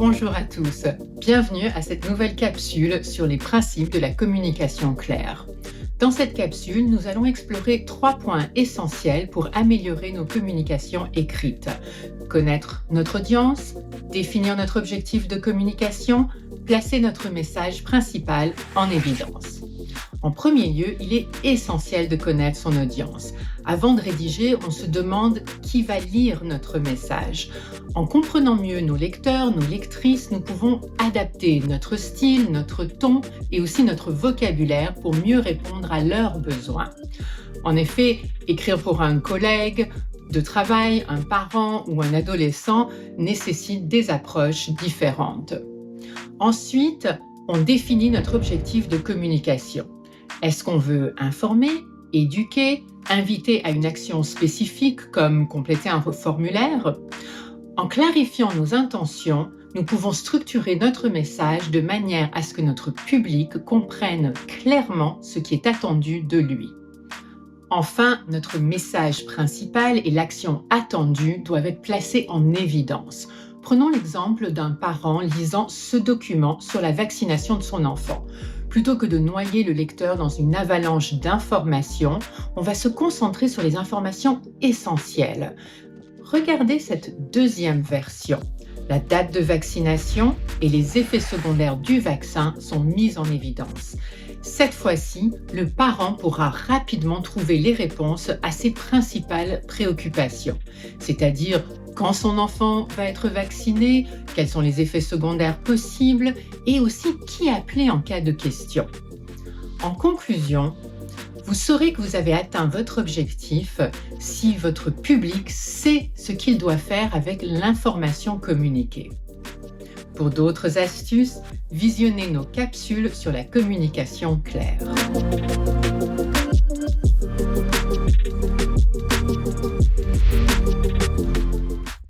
Bonjour à tous, bienvenue à cette nouvelle capsule sur les principes de la communication claire. Dans cette capsule, nous allons explorer 3 points essentiels pour améliorer nos communications écrites. Connaître notre audience, définir notre objectif de communication, placer notre message principal en évidence. En premier lieu, il est essentiel de connaître son audience. Avant de rédiger, on se demande qui va lire notre message. En comprenant mieux nos lecteurs, nos lectrices, nous pouvons adapter notre style, notre ton et aussi notre vocabulaire pour mieux répondre à leurs besoins. En effet, écrire pour un collègue de travail, un parent ou un adolescent nécessite des approches différentes. Ensuite, on définit notre objectif de communication. Est-ce qu'on veut informer, éduquer, inviter à une action spécifique comme compléter un formulaire? En clarifiant nos intentions, nous pouvons structurer notre message de manière à ce que notre public comprenne clairement ce qui est attendu de lui. Enfin, notre message principal et l'action attendue doivent être placés en évidence. Prenons l'exemple d'un parent lisant ce document sur la vaccination de son enfant. Plutôt que de noyer le lecteur dans une avalanche d'informations, on va se concentrer sur les informations essentielles. Regardez cette deuxième version. La date de vaccination et les effets secondaires du vaccin sont mis en évidence. Cette fois-ci, le parent pourra rapidement trouver les réponses à ses principales préoccupations, c'est-à-dire quand son enfant va être vacciné, quels sont les effets secondaires possibles et aussi qui appeler en cas de question. En conclusion, vous saurez que vous avez atteint votre objectif si votre public sait ce qu'il doit faire avec l'information communiquée. Pour d'autres astuces, visionnez nos capsules sur la communication claire.